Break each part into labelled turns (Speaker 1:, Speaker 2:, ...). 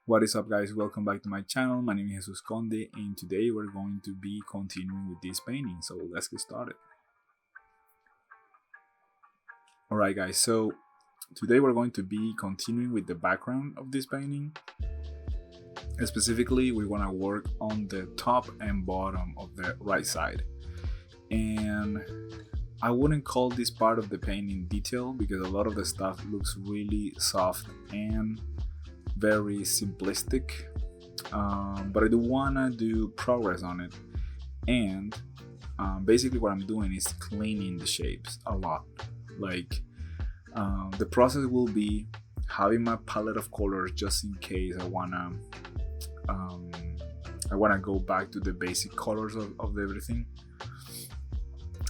Speaker 1: What is up, guys? Welcome back to my channel. My name is Jesus Conde, and today we're going to be continuing with this painting. So let's get started. Alright, guys, so today we're going to be continuing with the background of this painting. Specifically, we want to work on the top and bottom of the right side. And I wouldn't call this part of the painting detail because a lot of the stuff looks really soft and very simplistic, but I do wanna do progress on it. And basically what I'm doing is cleaning the shapes a lot. Like the process will be having my palette of colors just in case um, I wanna go back to the basic colors of everything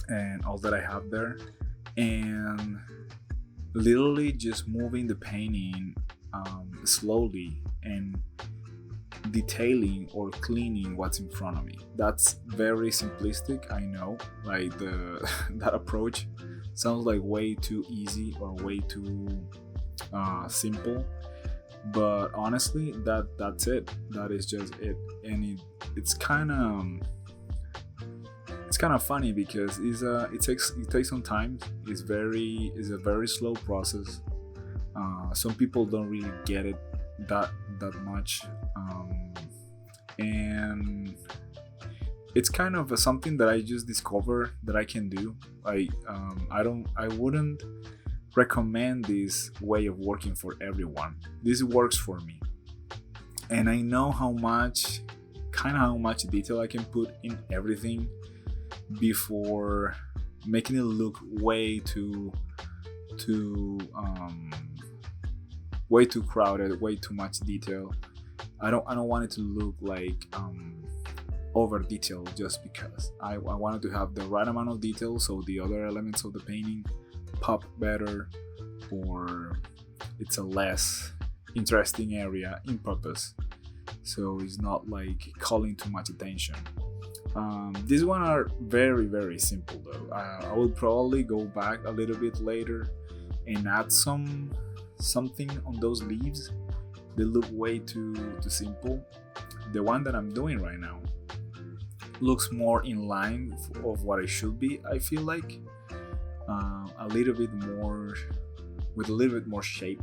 Speaker 1: and all that I have there, and literally just moving the painting slowly and detailing or cleaning what's in front of me. That's very simplistic, I know. Like the that approach sounds like way too easy or way too simple, but honestly, that's it. That is just it, and it's kind of funny because it takes some time. It's a very slow process. Some people don't really get it that much, and it's kind of something that I just discovered that I can do. I wouldn't recommend this way of working for everyone. This works for me, and I know how much detail I can put in everything before making it look way too crowded, way too much detail. I don't want it to look like over detailed just because I wanted to have the right amount of detail so the other elements of the painting pop better, or it's a less interesting area in purpose, so it's not like calling too much attention. These one are very simple though. I will probably go back a little bit later and add something on those leaves. They look way too simple. The one that I'm doing right now looks more in line of what it should be. I feel like a little bit more with a little bit more shape,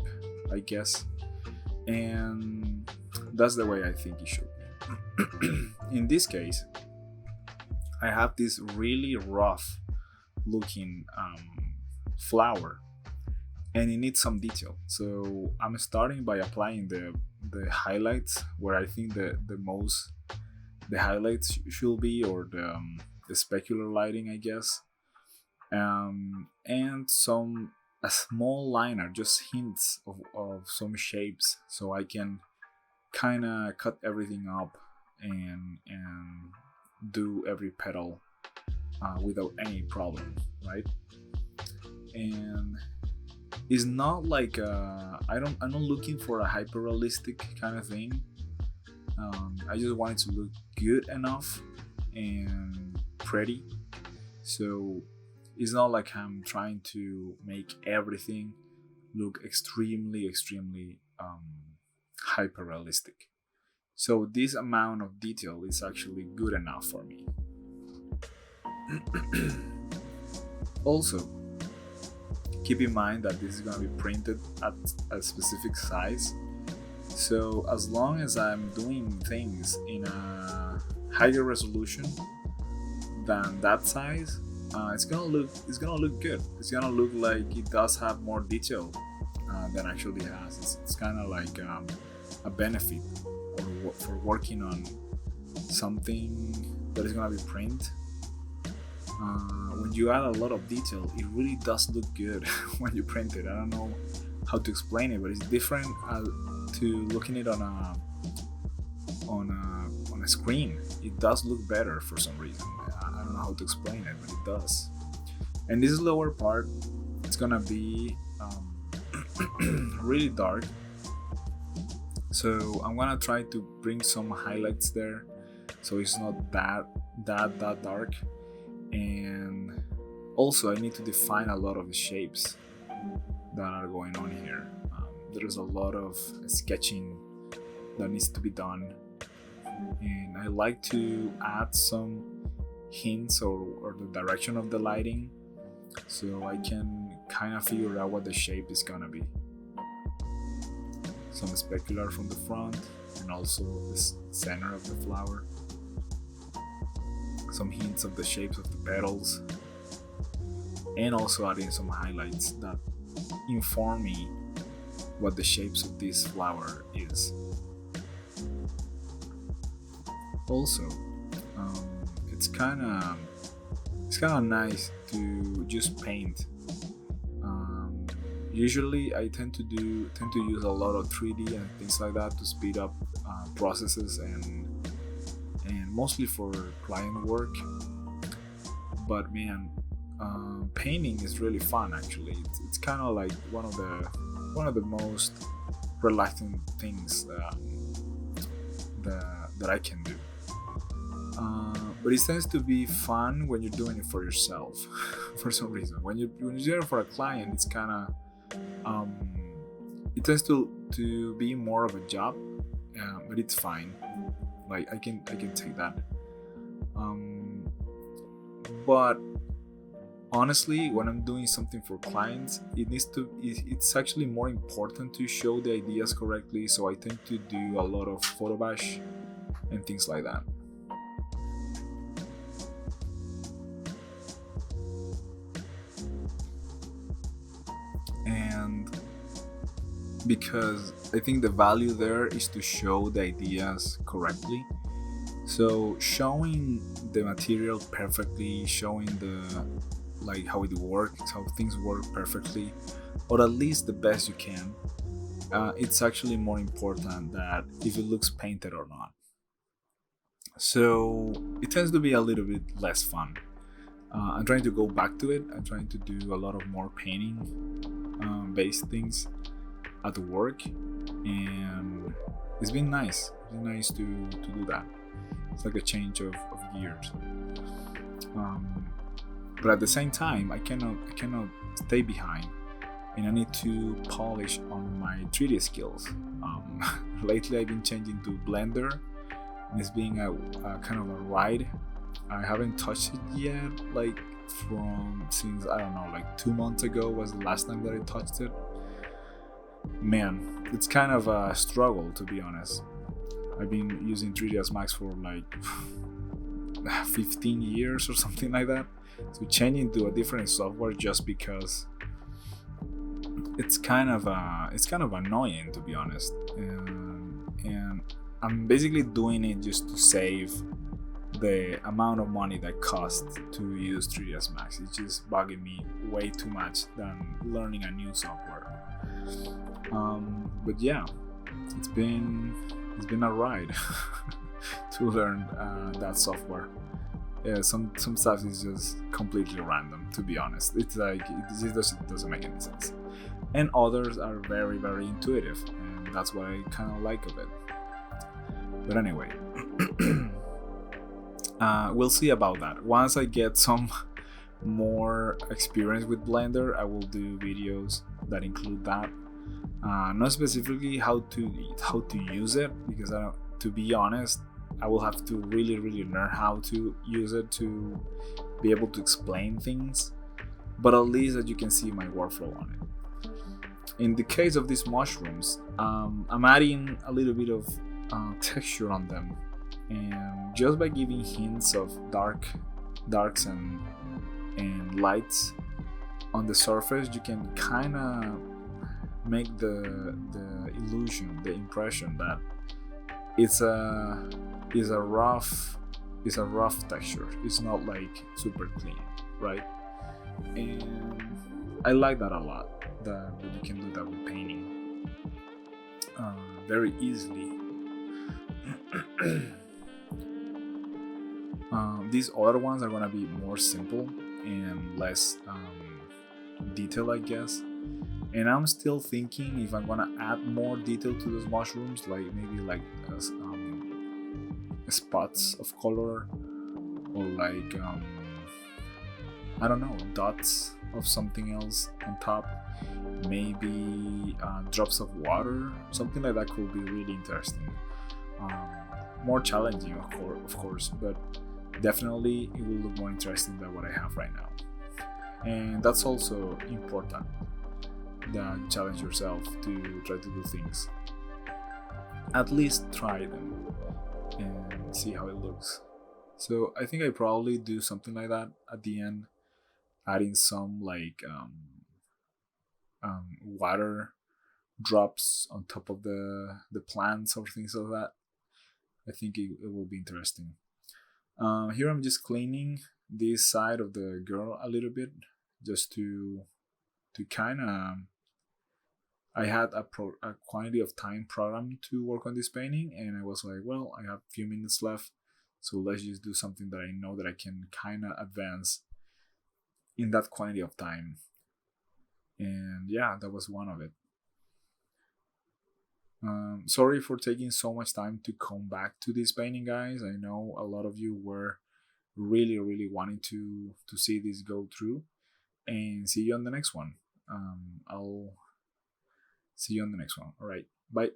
Speaker 1: I guess, and that's the way I think it should be. In this case, I have this really rough looking flower, and it needs some detail. So I'm starting by applying the highlights where I think the highlights should be, or the specular lighting, I guess, and a small liner, just hints of some shapes, so I can kind of cut everything up and do every petal without any problem, right? And it's not like I'm not looking for a hyper realistic kind of thing. I just want it to look good enough and pretty. So it's not like I'm trying to make everything look extremely hyper realistic. So this amount of detail is actually good enough for me. Also, keep in mind that this is going to be printed at a specific size. So as long as I'm doing things in a higher resolution than that size, it's gonna look good. It's gonna look like it does have more detail than actually has. It's kind of like a benefit for working on something that is gonna be print. When you add a lot of detail, it really does look good when you print it. I don't know how to explain it, but it's different to looking it on a screen. It does look better for some reason. I don't know how to explain it, but it does. And this lower part, it's gonna be really dark. So I'm gonna try to bring some highlights there, so it's not that dark. And also, I need to define a lot of the shapes that are going on here. There's a lot of sketching that needs to be done, and I like to add some hints or the direction of the lighting so I can kind of figure out what the shape is gonna be. Some specular from the front and also the center of the flower. Some hints of the shapes of the petals, and also adding some highlights that inform me what the shapes of this flower is. Also, it's kind of nice to just paint. Usually, I tend to use a lot of 3D and things like that to speed up processes and mostly for client work. But man, painting is really fun. Actually, it's kind of like one of the most relaxing things that I can do. But it tends to be fun when you're doing it for yourself, for some reason. When you're doing it for a client, it's kind of it tends to be more of a job, but it's fine. Like I can take that. But honestly, when I'm doing something for clients, it's actually more important to show the ideas correctly. So I tend to do a lot of photo bash and things like that. And because I think the value there is to show the ideas correctly. So showing the material perfectly, showing like how it works, how things work perfectly, or at least the best you can, it's actually more important that if it looks painted or not. So it tends to be a little bit less fun. I'm trying to go back to it. I'm trying to do a lot of more painting based things at work, and it's been nice. It's been nice to do that. It's like a change of gears. But at the same time, I cannot stay behind, and I need to polish on my 3D skills. Lately, I've been changing to Blender, and it's being a kind of a ride. I haven't touched it yet, like since I don't know, like 2 months ago was the last time that I touched it. Man, it's kind of a struggle, to be honest. I've been using 3ds Max for like 15 years or something like that. So changing to a different software just because it's kind of annoying, to be honest. And I'm basically doing it just to save the amount of money that costs to use 3ds Max. It's just bugging me way too much than learning a new software. But yeah, it's been a ride to learn that software. Yeah, some stuff is just completely random, to be honest. It's like it doesn't make any sense, and others are very, very intuitive, and that's what I kind of like of it. But anyway, we'll see about that. Once I get some more experience with Blender, I will do videos that include that. Not specifically how to use it, because to be honest, I will have to really learn how to use it to be able to explain things, but at least that you can see my workflow on it. In the case of these mushrooms, I'm adding a little bit of texture on them, and just by giving hints of darks and lights on the surface, you can kind of make the illusion, the impression that it's a rough texture. It's not like super clean, right? And I like that a lot, that you can do that with painting very easily. These other ones are gonna be more simple and less detail, I guess. And I'm still thinking if I'm gonna add more detail to those mushrooms, like maybe like spots of color, or like I don't know, dots of something else on top, maybe drops of water, something like that could be really interesting. um, More challenging, of course, but definitely it will look more interesting than what I have right now. And that's also important, that you challenge yourself to try to do things. At least try them and see how it looks. So I think I probably do something like that at the end, adding some like water drops on top of the plants or things like that. I think it will be interesting. Here I'm just cleaning this side of the girl a little bit, just to kind of. I had a quantity of time programmed to work on this painting, and I was like, well, I have a few minutes left, so let's just do something that I know that I can kind of advance in that quantity of time. And yeah, that was one of it. Sorry for taking so much time to come back to this painting, guys. I know a lot of you were really wanting to see this go through. And see you on the next one. I'll see you on the next one. All right, bye.